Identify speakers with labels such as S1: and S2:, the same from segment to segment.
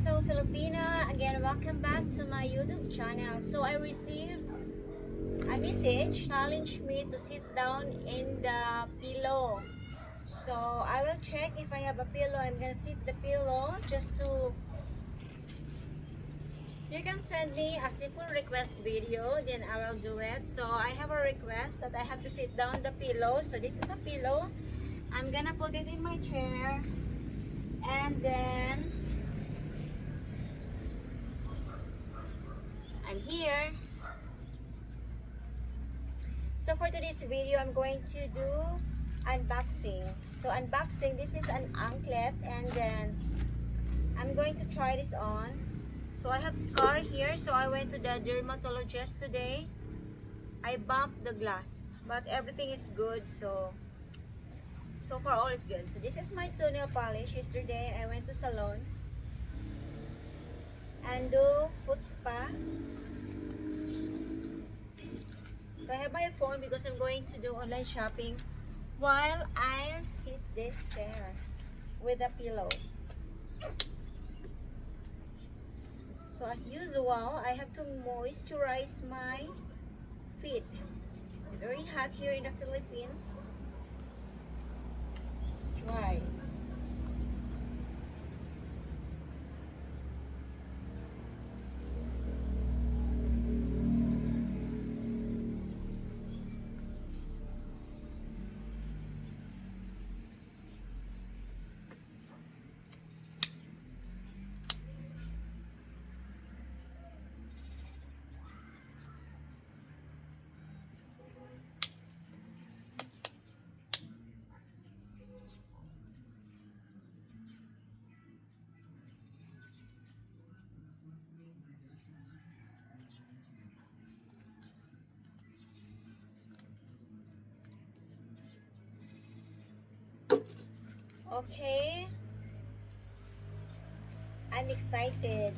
S1: so Filipina, again welcome back to my YouTube channel. So I received a message challenge me to sit down in the pillow. So I will check if I have a pillow. I'm gonna sit the pillow just to, you can send me a simple request video, then I will do it. So I have a request that I have to sit down the pillow. So this is a pillow. I'm gonna put it in my chair, and then I'm here. So for today's video, I'm going to do unboxing. So unboxing, this is an anklet, and then I'm going to try this on. So I have scar here, so I went to the dermatologist today. I bumped the glass, but everything is good, so far all is good. So this is my toenail polish. Yesterday I went to salon and do foot spa. So I have my phone because I'm going to do online shopping while I sit this chair with a pillow. So as usual, I have to moisturize my feet. It's very hot here in the Philippines. Let's try. Okay, I'm excited.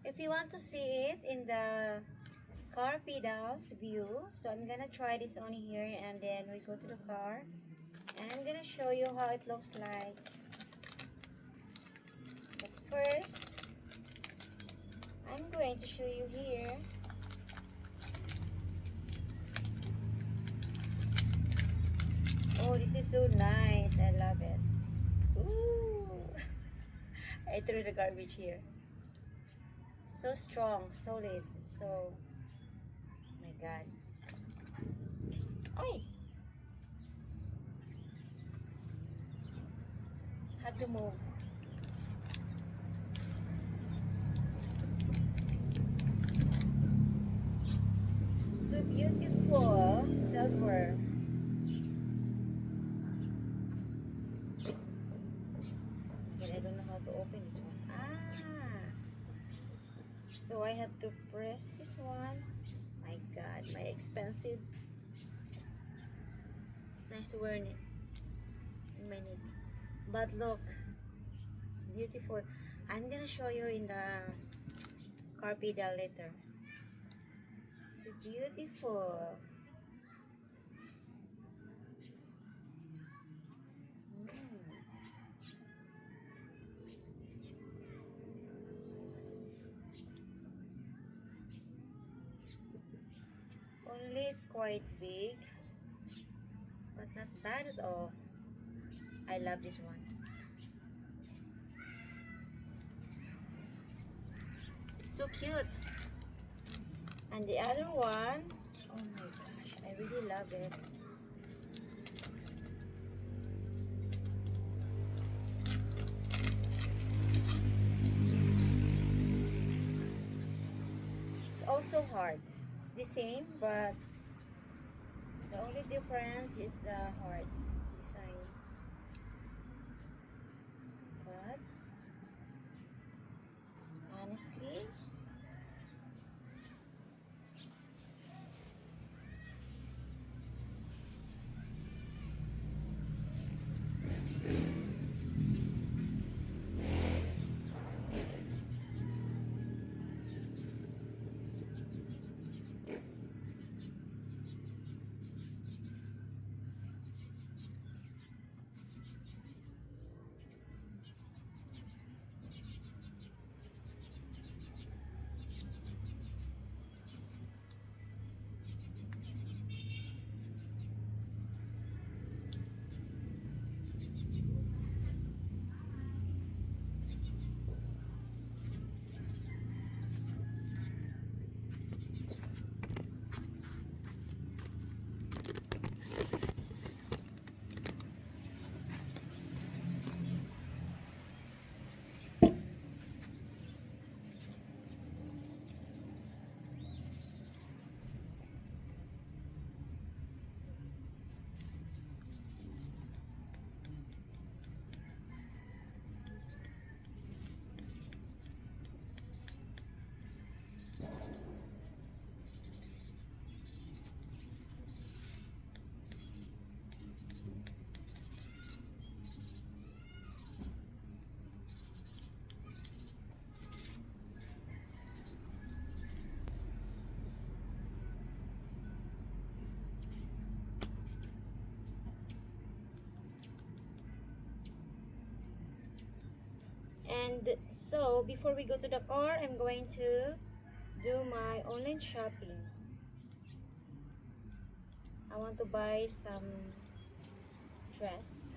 S1: If you want to see it in the car pedals view, so I'm gonna try this on here, and then we go to the car and I'm gonna show you how it looks like. But first, I'm going to show you here. Oh, this is so nice. I love it. Ooh. I threw the garbage here. So strong, solid. So, oh my God. Oi! Have to move. So beautiful. Silver. But I don't know how to open this one. Ah! So I have to press this one. My God, my expensive. It's nice to wear it in my neck. But look, it's beautiful. I'm gonna show you in the car pedal later. So beautiful. Only it's quite big, but not bad at all. I love this one. So cute. And the other one, oh my gosh, I really love it. It's also hard. It's the same, but the only difference is the heart design. But honestly, And so before we go to the car, I'm going to do my online shopping. I want to buy some dress.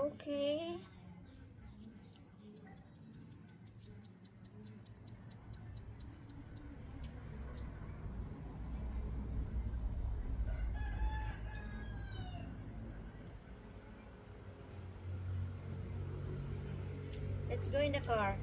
S1: Okay. Let's go in the car.